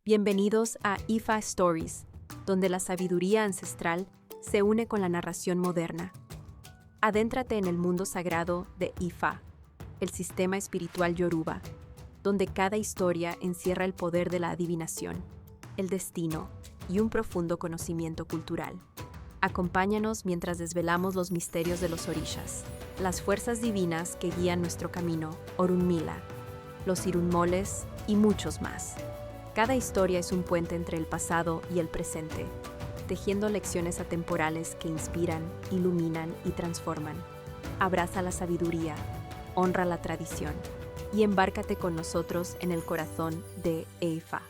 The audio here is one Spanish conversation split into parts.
Bienvenidos a Ifa Stories, donde la sabiduría ancestral se une con la narración moderna. Adéntrate en el mundo sagrado de Ifa, el sistema espiritual yoruba, donde cada historia encierra el poder de la adivinación, el destino y un profundo conocimiento cultural. Acompáñanos mientras desvelamos los misterios de los orishas, las fuerzas divinas que guían nuestro camino, Orunmila, los irunmoles y muchos más. Cada historia es un puente entre el pasado y el presente, tejiendo lecciones atemporales que inspiran, iluminan y transforman. Abraza la sabiduría, honra la tradición y embárcate con nosotros en el corazón de Ifa.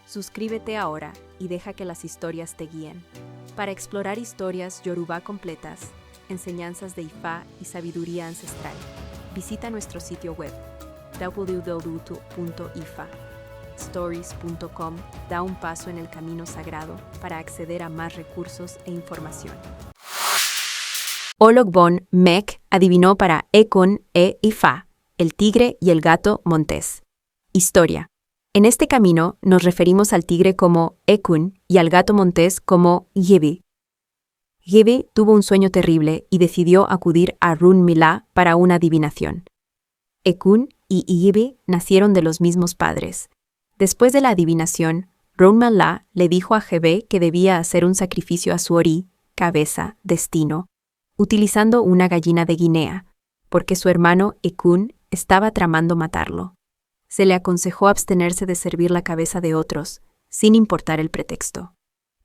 Suscríbete ahora y deja que las historias te guíen. Para explorar historias yoruba completas, enseñanzas de Ifa y sabiduría ancestral, visita nuestro sitio web www.ifastories.com. Da un paso en el camino sagrado para acceder a más recursos e información. Ologbon Mek adivinó para Ekun e Ifa, el tigre y el gato montés. Historia. En este camino nos referimos al tigre como Ekun y al gato montés como Yibi. Yibi tuvo un sueño terrible y decidió acudir a Orunmila para una adivinación. Ekun y Yibi nacieron de los mismos padres. Después de la adivinación, Orunmila le dijo a Jebe que debía hacer un sacrificio a su ori, cabeza, destino, utilizando una gallina de Guinea, porque su hermano Ekun estaba tramando matarlo. Se le aconsejó abstenerse de servir la cabeza de otros, sin importar el pretexto.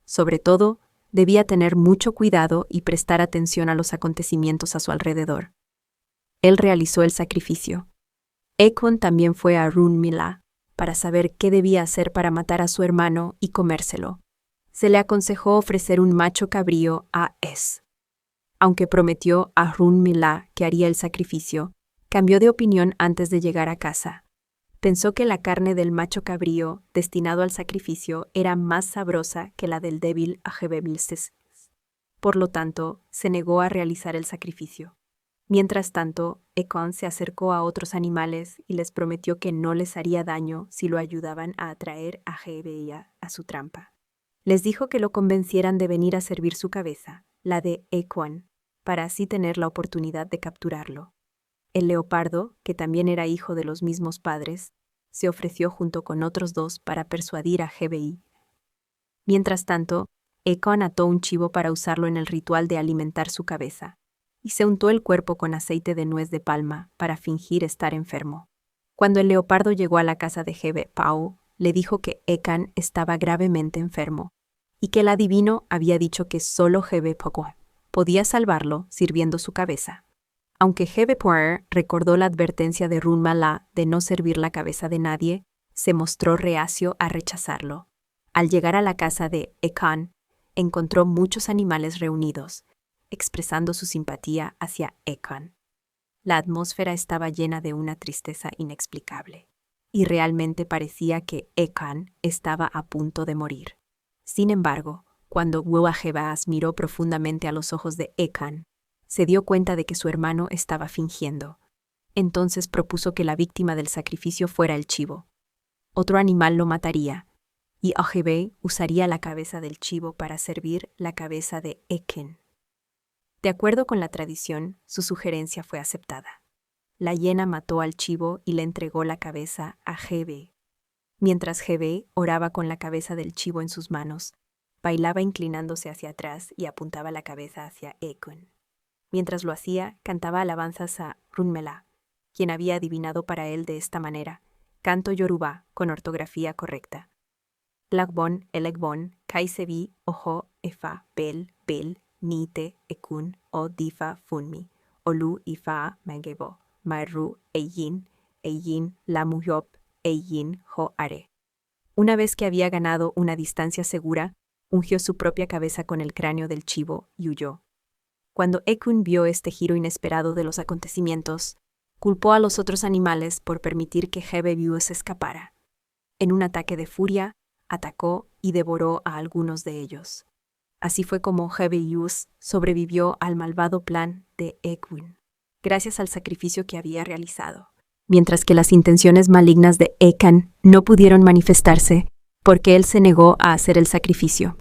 Sobre todo, debía tener mucho cuidado y prestar atención a los acontecimientos a su alrededor. Él realizó el sacrificio. Ekun también fue a Orunmila para saber qué debía hacer para matar a su hermano y comérselo. Se le aconsejó ofrecer un macho cabrío a Es. Aunque prometió a Orunmila que haría el sacrificio, cambió de opinión antes de llegar a casa. Pensó que la carne del macho cabrío destinado al sacrificio era más sabrosa que la del débil Ajebebilses. Por lo tanto, se negó a realizar el sacrificio. Mientras tanto, Ekun se acercó a otros animales y les prometió que no les haría daño si lo ayudaban a atraer a Jebeia a su trampa. Les dijo que lo convencieran de venir a servir su cabeza, la de Ekun, para así tener la oportunidad de capturarlo. El leopardo, que también era hijo de los mismos padres, se ofreció junto con otros dos para persuadir a Jebei. Mientras tanto, Ekun ató un chivo para usarlo en el ritual de alimentar su cabeza, y se untó el cuerpo con aceite de nuez de palma para fingir estar enfermo. Cuando el leopardo llegó a la casa de Jebe Pau, le dijo que Ekun estaba gravemente enfermo, y que el adivino había dicho que solo Jebe Pau podía salvarlo sirviendo su cabeza. Aunque Jebe Pau recordó la advertencia de Orunmila de no servir la cabeza de nadie, se mostró reacio a rechazarlo. Al llegar a la casa de Ekun, encontró muchos animales reunidos, expresando su simpatía hacia Ekun. La atmósfera estaba llena de una tristeza inexplicable, y realmente parecía que Ekun estaba a punto de morir. Sin embargo, cuando Wuajebas miró profundamente a los ojos de Ekun, se dio cuenta de que su hermano estaba fingiendo. Entonces propuso que la víctima del sacrificio fuera el chivo. Otro animal lo mataría, y Ajebe usaría la cabeza del chivo para servir la cabeza de Ekun. De acuerdo con la tradición, su sugerencia fue aceptada. La hiena mató al chivo y le entregó la cabeza a Jebe. Mientras Jebe oraba con la cabeza del chivo en sus manos, bailaba inclinándose hacia atrás y apuntaba la cabeza hacia Ekun. Mientras lo hacía, cantaba alabanzas a Orunmila, quien había adivinado para él de esta manera, canto yoruba con ortografía correcta. Lagbon, elegbon, kaisebi, ojo, efa, bel, Nite, Ekun, o Difa, Funmi, Olu, Ifa, Mangebo, Maru, Eyin, Lamuyop, Eyin, Ho Are. Una vez que había ganado una distancia segura, ungió su propia cabeza con el cráneo del chivo y huyó. Cuando Ekun vio este giro inesperado de los acontecimientos, culpó a los otros animales por permitir que Jebe se escapara. En un ataque de furia, atacó y devoró a algunos de ellos. Así fue como Jebeius sobrevivió al malvado plan de Ekun, gracias al sacrificio que había realizado. Mientras que las intenciones malignas de Ekun no pudieron manifestarse, porque él se negó a hacer el sacrificio.